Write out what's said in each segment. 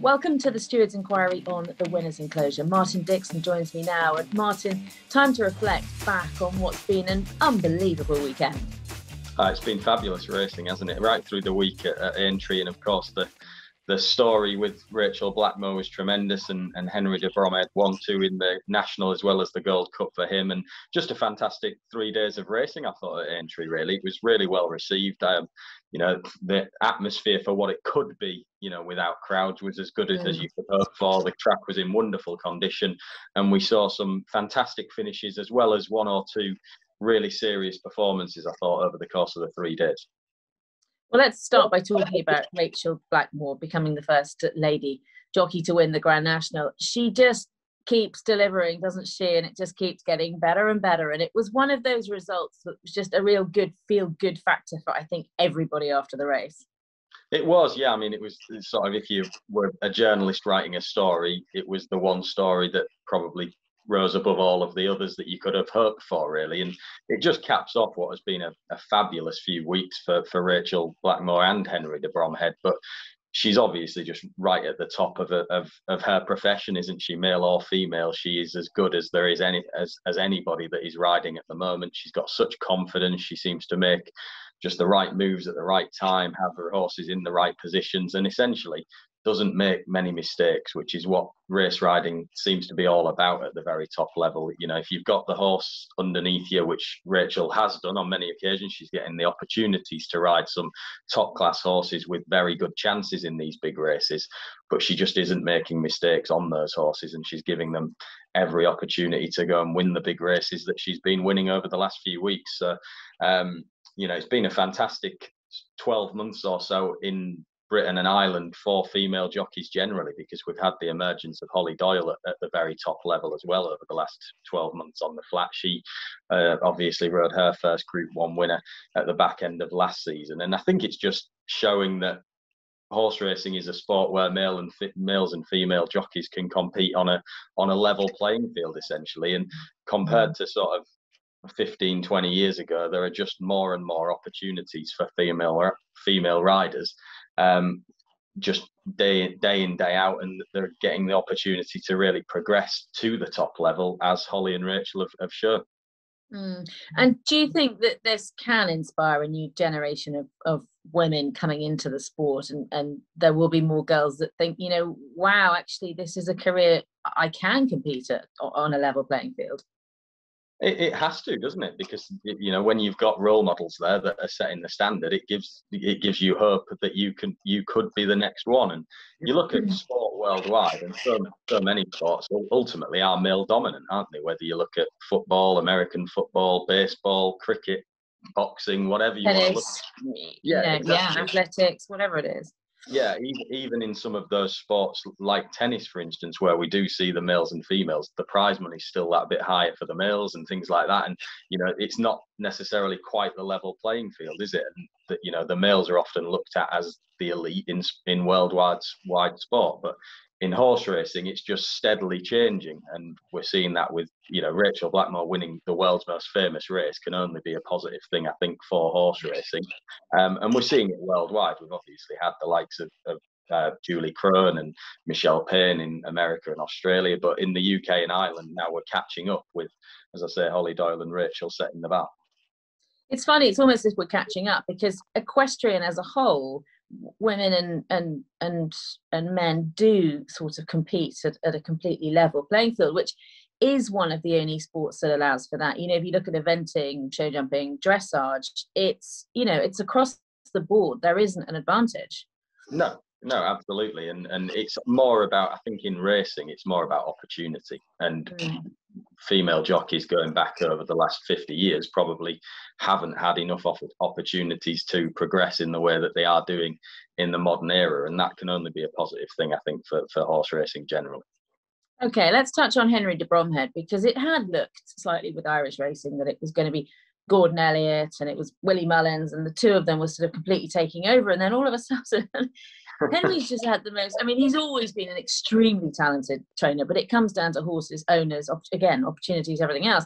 Welcome to the Stewards Enquiry on the Winners' Enclosure. Martin Dixon joins me now. And Martin, time to reflect back on what's been an unbelievable weekend. It's been fabulous racing, hasn't it? Right through the week at Aintree, and of course the story with Rachael Blackmore was tremendous, and Henrythebromhead 1-2 in the National as well as the Gold Cup for him, and just a fantastic 3 days of racing, I thought, at Aintree. Really, it was really well received. The atmosphere for what it could be, without crowds, was as good as you could hope for. The track was in wonderful condition, and we saw some fantastic finishes as well as one or two really serious performances, I thought, over the course of the 3 days. Well, let's start by talking about Rachael Blackmore becoming the first lady jockey to win the Grand National. She just keeps delivering, doesn't she? And it just keeps getting better and better. And it was one of those results that was just a real good feel-good factor for, I think, everybody after the race. It was, yeah. I mean, it was sort of, if you were a journalist writing a story, it was the one story that probably rose above all of the others that you could have hoped for, really. And it just caps off what has been a fabulous few weeks for Rachael Blackmore and Henrythebromhead. But she's obviously just right at the top of her profession, isn't she? Male or female, she is as good as there is as anybody that is riding at the moment. She's got such confidence. She seems to make just the right moves at the right time, have her horses in the right positions, and essentially doesn't make many mistakes, which is what race riding seems to be all about at the very top level. If you've got the horse underneath you, which Rachael has done on many occasions, she's getting the opportunities to ride some top class horses with very good chances in these big races, but she just isn't making mistakes on those horses, and she's giving them every opportunity to go and win the big races that she's been winning over the last few weeks. So, it's been a fantastic 12 months or so in Britain and Ireland for female jockeys generally, because we've had the emergence of Holly Doyle at the very top level as well over the last 12 months on the flat. She obviously rode her first Group 1 winner at the back end of last season, and I think it's just showing that horse racing is a sport where males and female jockeys can compete on a level playing field, essentially. And compared to sort of 15, 20 years ago, there are just more and more opportunities for female riders, just day in, day out, and they're getting the opportunity to really progress to the top level, as Holly and Rachael have shown. And do you think that this can inspire a new generation of women coming into the sport, and there will be more girls that think, wow, actually this is a career I can compete on a level playing field? It has to, doesn't it? Because when you've got role models there that are setting the standard, it gives you hope that you could be the next one. And you look at sport worldwide, and so many sports ultimately are male dominant, aren't they? Whether you look at football, American football, baseball, cricket, boxing, whatever you want to look at. Exactly. Athletics, whatever it is. Yeah, even in some of those sports like tennis, for instance, where we do see the males and females, the prize money is still that bit higher for the males and things like that. And, it's not necessarily quite the level playing field, is it? And that, the males are often looked at as the elite in worldwide sport. But in horse racing, it's just steadily changing. And we're seeing that with, Rachael Blackmore winning the world's most famous race can only be a positive thing, I think, for horse racing. And we're seeing it worldwide. We've obviously had the likes of Julie Crone and Michelle Payne in America and Australia. But in the UK and Ireland, now we're catching up with, as I say, Holly Doyle and Rachael setting the bar. It's funny, it's almost as if we're catching up, because equestrian as a whole, women and men do sort of compete at a completely level playing field, which is one of the only sports that allows for that. If you look at eventing, show jumping, dressage, it's across the board. There isn't an advantage. No, absolutely. And it's more about, I think in racing, it's more about opportunity. And female jockeys going back over the last 50 years probably haven't had enough opportunities to progress in the way that they are doing in the modern era. And that can only be a positive thing, I think, for horse racing generally. Okay, let's touch on Henrythebromhead, because it had looked slightly with Irish racing that it was going to be Gordon Elliott and it was Willie Mullins, and the two of them were sort of completely taking over. And then all of a sudden, Henry's just had the most. I mean, he's always been an extremely talented trainer, but it comes down to horses, owners, again, opportunities, everything else.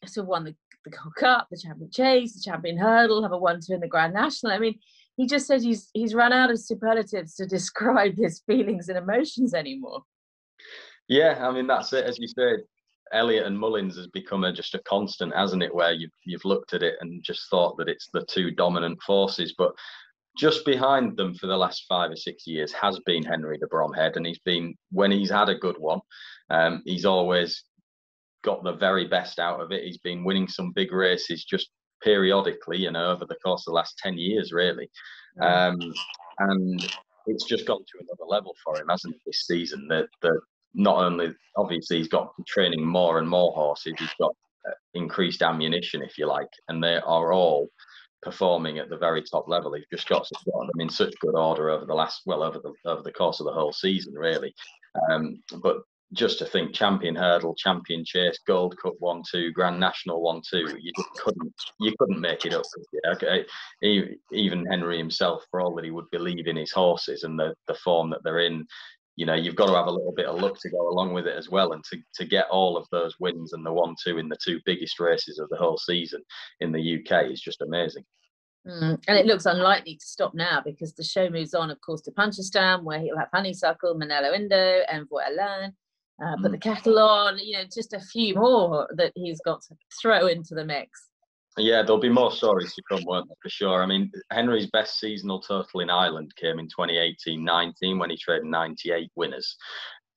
So won the Gold Cup, the Champion Chase, the Champion Hurdle, have a 1-2 in the Grand National. I mean, he just said he's run out of superlatives to describe his feelings and emotions anymore. Yeah, I mean, that's it. As you said, Elliott and Mullins has become just a constant, hasn't it? Where you've looked at it and just thought that it's the two dominant forces, but just behind them for the last 5 or 6 years has been Henrythebromhead, and he's been, when he's had a good one, he's always got the very best out of it. He's been winning some big races just periodically, you know, over the course of the last 10 years, really. And it's just gone to another level for him, hasn't it, this season? That not only, obviously, he's got training more and more horses, he's got increased ammunition, if you like, and they are all performing at the very top level. He's just got them in such good order over the last, well, over the course of the whole season, really. But just to think, champion hurdle, champion chase, Gold Cup 1-2, Grand National 1-2, you couldn't make it up. Even Henry himself, for all that he would believe in his horses and the form that they're in, you know, you've got to have a little bit of luck to go along with it as well. And to get all of those wins and the 1-2 in the two biggest races of the whole season in the UK is just amazing. And it looks unlikely to stop now, because the show moves on, of course, to Punchestown, where he'll have Honeysuckle, Manello Indo, Envoy Alain, put the kettle on, you know, just a few more that he's got to throw into the mix. Yeah, there'll be more stories to come, won't there, for sure. I mean, Henry's best seasonal total in Ireland came in 2018-19 when he traded 98 winners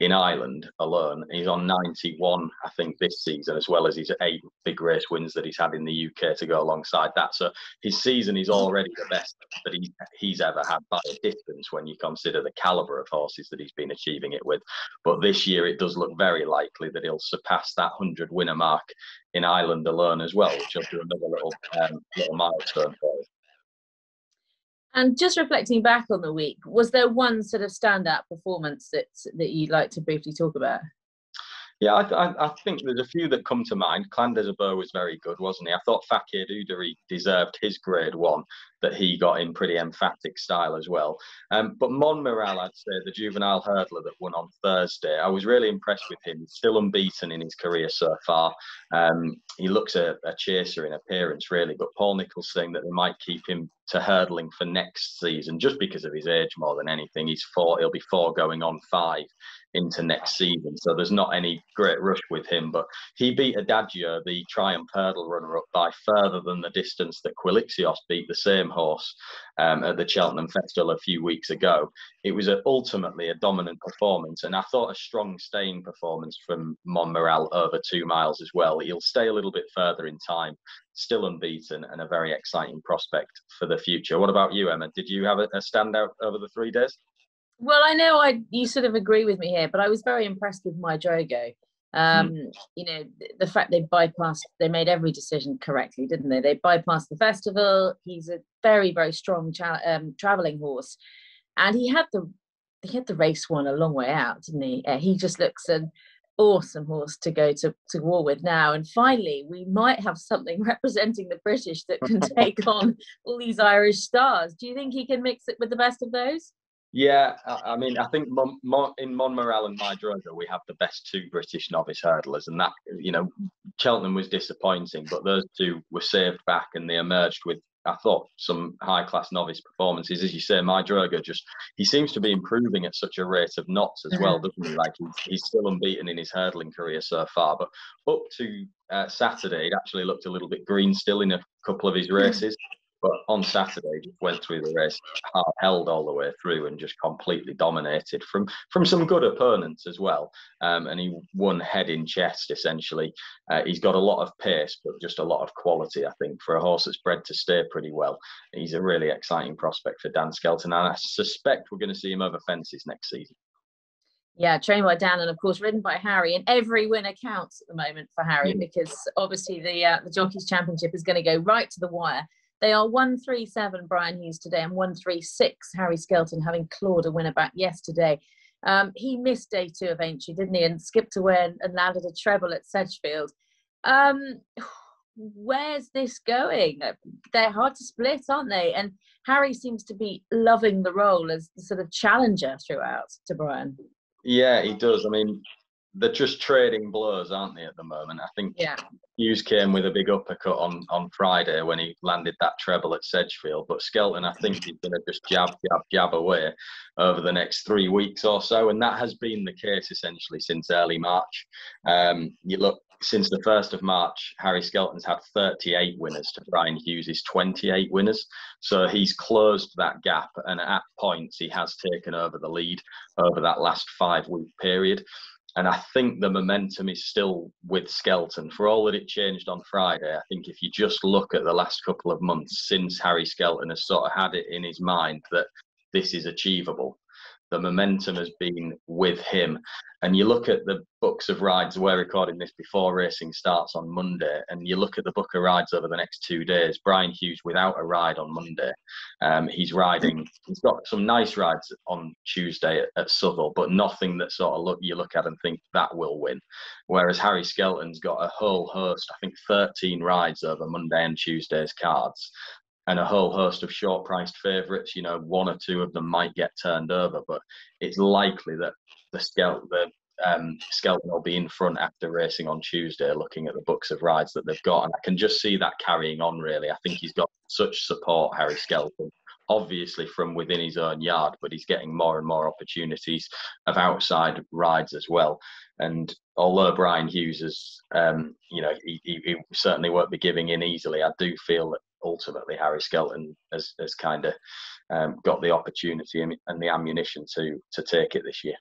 in Ireland alone. He's on 91, I think, this season, as well as his 8 big race wins that he's had in the UK to go alongside that. So his season is already the best that he's ever had by a distance when you consider the calibre of horses that he's been achieving it with. But this year it does look very likely that he'll surpass that 100 winner mark in Ireland alone as well, which will do another little milestone for him. And just reflecting back on the week, was there one sort of standout performance that you'd like to briefly talk about? Yeah, I think there's a few that come to mind. Clan des Aubers was very good, wasn't he? I thought Fakir D'Oudairies deserved his grade 1 that he got in pretty emphatic style as well. But Montmoral, I'd say, the juvenile hurdler that won on Thursday, I was really impressed with him. He's still unbeaten in his career so far. He looks a chaser in appearance, really, but Paul Nicholls saying that they might keep him to hurdling for next season just because of his age more than anything. He'll be 4 going on 5 into next season, so there's not any great rush with him. But he beat Adagio, the Triumph hurdle runner-up, by further than the distance that Quilixios beat the same horse at the Cheltenham Festival a few weeks ago. It was ultimately a dominant performance, and I thought a strong staying performance from Montmoral over 2 miles as well. He'll stay a little bit further in time, still unbeaten, and a very exciting prospect for the future. What about you, Emma? Did you have a standout over the 3 days? Well, I know you sort of agree with me here, but I was very impressed with my Drogo. You know, the fact they made every decision correctly, didn't they? They bypassed the festival. He's a very, very strong traveling horse, and he had the race won a long way out, didn't he? He just looks an awesome horse to go to war with now. And finally, we might have something representing the British that can take on all these Irish stars. Do you think he can mix it with the best of those? Yeah, I mean, I think in Montmoral and My Drogo, we have the best 2 British novice hurdlers, and that, you know, Cheltenham was disappointing, but those 2 were saved back, and they emerged with, I thought, some high-class novice performances. As you say, My Drogo he seems to be improving at such a rate of knots as well, doesn't he? Like, he's still unbeaten in his hurdling career so far, but up to Saturday, it actually looked a little bit green still in a couple of his races. But on Saturday, he just went through the race, held all the way through, and just completely dominated from some good opponents as well. And he won head in chest, essentially. He's got a lot of pace, but just a lot of quality, I think, for a horse that's bred to stay pretty well. He's a really exciting prospect for Dan Skelton, and I suspect we're going to see him over fences next season. Yeah, trained by Dan and, of course, ridden by Harry. And every winner counts at the moment for Harry, because obviously the Jockeys Championship is going to go right to the wire. They are 1-3-7 Brian Hughes today and 1-3-6 Harry Skelton, having clawed a winner back yesterday. He missed day 2 of Aintree, didn't he, and skipped away and landed a treble at Sedgefield. Where's this going? They're hard to split, aren't they? And Harry seems to be loving the role as the sort of challenger throughout to Brian. Yeah, he does. I mean, they're just trading blows, aren't they, at the moment? I think Yeah. Hughes came with a big uppercut on Friday when he landed that treble at Sedgefield. But Skelton, I think he's going to just jab away over the next 3 weeks or so. And that has been the case essentially since early March. You look, since the 1st of March, Harry Skelton's had 38 winners to Brian Hughes' 28 winners. So he's closed that gap. And at points, he has taken over the lead over that last 5-week period. And I think the momentum is still with Skelton. For all that it changed on Friday, I think if you just look at the last couple of months since Harry Skelton has sort of had it in his mind that this is achievable, the momentum has been with him. And you look at the books of rides, we're recording this before racing starts on Monday, and you look at the book of rides over the next 2 days, Brian Hughes without a ride on Monday. He's got some nice rides on Tuesday at Southwell, but nothing that sort of you look at and think that will win. Whereas Harry Skelton's got a whole host, I think 13 rides over Monday and Tuesday's cards, and a whole host of short-priced favourites. You know, 1 or 2 of them might get turned over, but it's likely that Skelton will be in front after racing on Tuesday, looking at the books of rides that they've got. And I can just see that carrying on, really. I think he's got such support, Harry Skelton, obviously from within his own yard, but he's getting more and more opportunities of outside rides as well. And although Brian Hughes is, he certainly won't be giving in easily, I do feel that ultimately Harry Skelton has kind of got the opportunity and the ammunition to take it this year.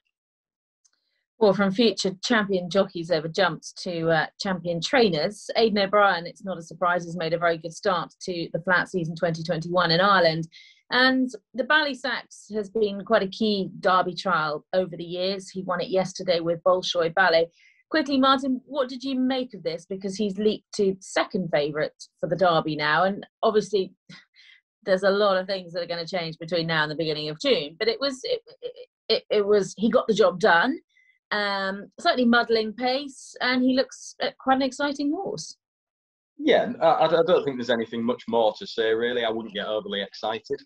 Well, from future champion jockeys over jumps to champion trainers, Aidan O'Brien, it's not a surprise, has made a very good start to the flat season 2021 in Ireland. And the Ballysacks has been quite a key Derby trial over the years. He won it yesterday with Bolshoi Ballet. Quickly, Martin, what did you make of this? Because he's leaped to second favourite for the Derby now. And obviously, there's a lot of things that are going to change between now and the beginning of June. But it was he got the job done. Slightly muddling pace, and he looks quite an exciting horse. Yeah, I don't think there's anything much more to say, really. I wouldn't get overly excited.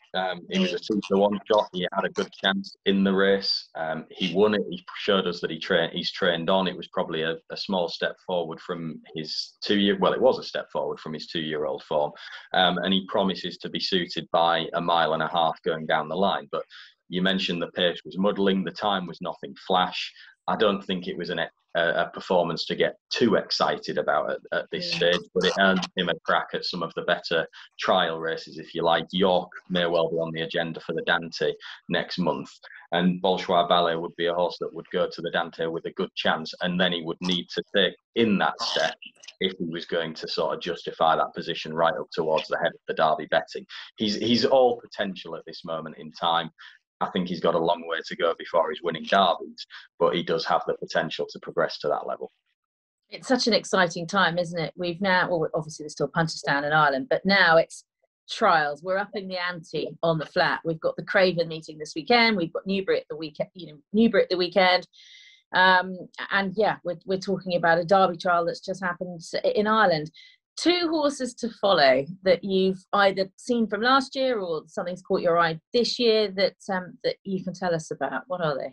He was a 2-to-1 shot. He had a good chance in the race. He won it. He showed us that he's trained on. It was probably a small step forward from his 2-year. Well, it was a step forward from his 2-year-old form. And he promises to be suited by 1.5 miles going down the line. But you mentioned the pace was muddling. The time was nothing flash. I don't think it was a performance to get too excited about at this stage, but it earned him a crack at some of the better trial races, if you like. York may well be on the agenda for the Dante next month, and Bolshoi Ballet would be a horse that would go to the Dante with a good chance, and then he would need to take in that step if he was going to sort of justify that position right up towards the head of the Derby betting. He's all potential at this moment in time. I think he's got a long way to go before he's winning derbies, but he does have the potential to progress to that level. It's such an exciting time, isn't it? We've now, well, obviously there's still Punchestown in Ireland, but now it's trials. We're upping the ante on the flat. We've got the Craven meeting this weekend. We've got Newbury at the weekend. And yeah, we're talking about a Derby trial that's just happened in Ireland. 2 horses to follow that you've either seen from last year or something's caught your eye this year that you can tell us about. What are they?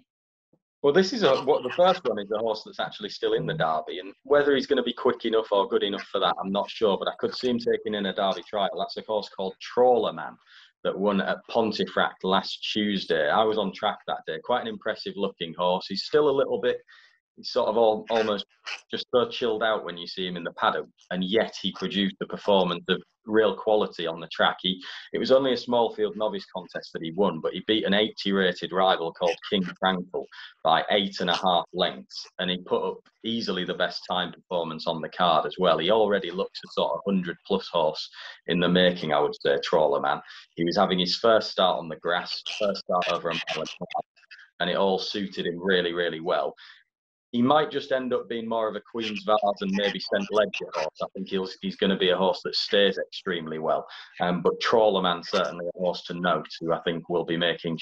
Well, the first one is a horse that's actually still in the Derby, and whether he's going to be quick enough or good enough for that, I'm not sure, but I could see him taking in a Derby trial. That's a horse called Trawler Man that won at Pontefract last Tuesday. I was on track that day. Quite an impressive looking horse. He's still a little bit, he's sort of almost just so chilled out when you see him in the paddock, and yet he produced a performance of real quality on the track. It was only a small field novice contest that he won, but he beat an 80 rated rival called King Tranquil by 8.5 lengths, and he put up easily the best time performance on the card as well. He already looks a sort of 100+ horse in the making, I would say, Trawler Man. He was having his first start on the grass, first start over a mile and it all suited him really, really well. He might just end up being more of a Queen's Vase and maybe St. Ledger horse. I think he's going to be a horse that stays extremely well. But Trawler Man certainly a horse to note, who I think will be making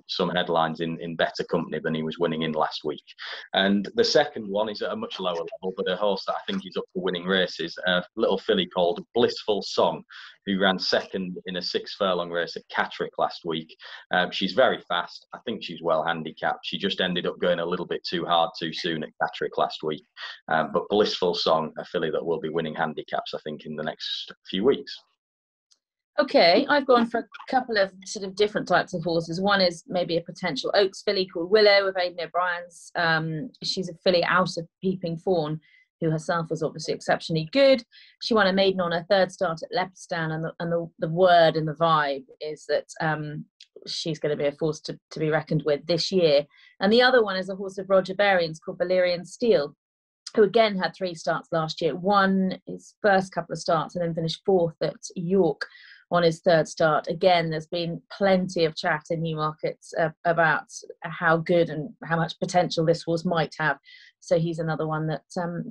some headlines in better company than he was winning in last week. And the second one is at a much lower level, but a horse that I think is up for winning races, a little filly called Blissful Song, who ran second in a 6-furlong race at Catterick last week. She's very fast. I think she's well handicapped. She just ended up going a little bit too hard too soon at Catterick last week. But Blissful Song, a filly that will be winning handicaps, I think, in the next few weeks. Okay, I've gone for a couple of sort of different types of horses. One is maybe a potential Oaks filly called Willow with Aidan O'Brien's. She's a filly out of Peeping Fawn, who herself was obviously exceptionally good. She won a maiden on her 3rd start at Leopardstown, and the word and the vibe is that she's going to be a force to be reckoned with this year. And the other one is a horse of Roger Berrien's called Valerian Steel, who again had 3 starts last year, won his first couple of starts and then finished 4th at York on his 3rd start. Again, there's been plenty of chat in Newmarket about how good and how much potential this horse might have. So he's another one that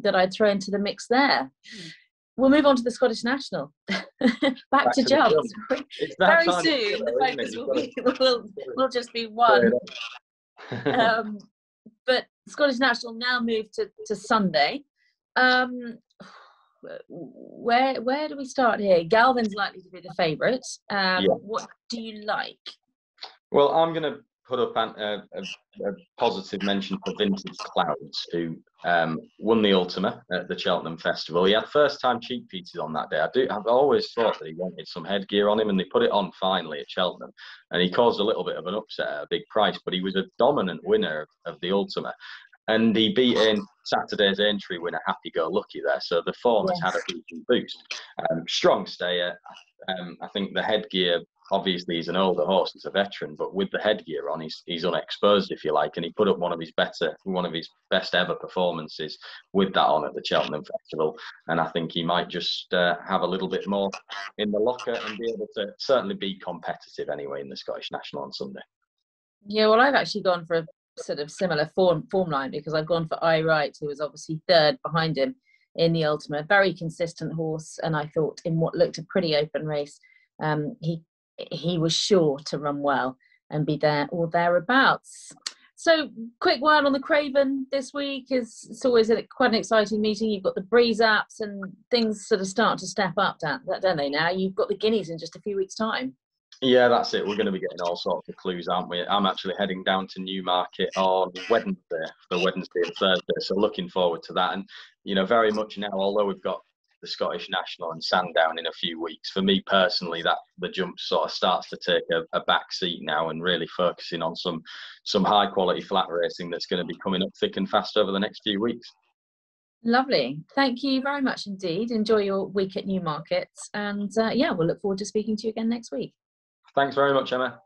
that I'd throw into the mix there. We'll move on to the Scottish National. Back to jumps. Very soon, the focus will just be one. But Scottish National now moved to Sunday. Where do we start here? Galvin's likely to be the favourite. What do you like? Well, I'm going to put up a positive mention for Vintage Clouds, who won the Ultima at the Cheltenham Festival. He had first-time cheek pieces on that day. I've always thought that he wanted some headgear on him, and they put it on finally at Cheltenham. And he caused a little bit of an upset at a big price, but he was a dominant winner of the Ultima. And he beat in Saturday's Aintree winner, Happy Go Lucky there. So the form has had a decent boost. Strong stayer. I think the headgear, obviously he's an older horse, he's a veteran, but with the headgear on, he's unexposed, if you like. And he put up one of his best ever performances with that on at the Cheltenham Festival. And I think he might just have a little bit more in the locker and be able to certainly be competitive anyway in the Scottish National on Sunday. Yeah, well, I've actually gone for a sort of similar form line, because I've gone for I Right, who was obviously 3rd behind him in the Ultima. Very consistent horse, and I thought in what looked a pretty open race, he was sure to run well and be there or thereabouts. So, quick word on the Craven this week. It's always quite an exciting meeting. You've got the breeze apps and things sort of start to step up, don't they now? You've got the Guineas in just a few weeks' time. Yeah, that's it. We're going to be getting all sorts of clues, aren't we? I'm actually heading down to Newmarket on Wednesday for Wednesday and Thursday, so looking forward to that. And, you know, very much now, although we've got the Scottish National and Sandown in a few weeks, for me personally, that the jump sort of starts to take a back seat now, and really focusing on some high quality flat racing that's going to be coming up thick and fast over the next few weeks. Lovely. Thank you very much indeed. Enjoy your week at Newmarket, and we'll look forward to speaking to you again next week. Thanks very much, Emma.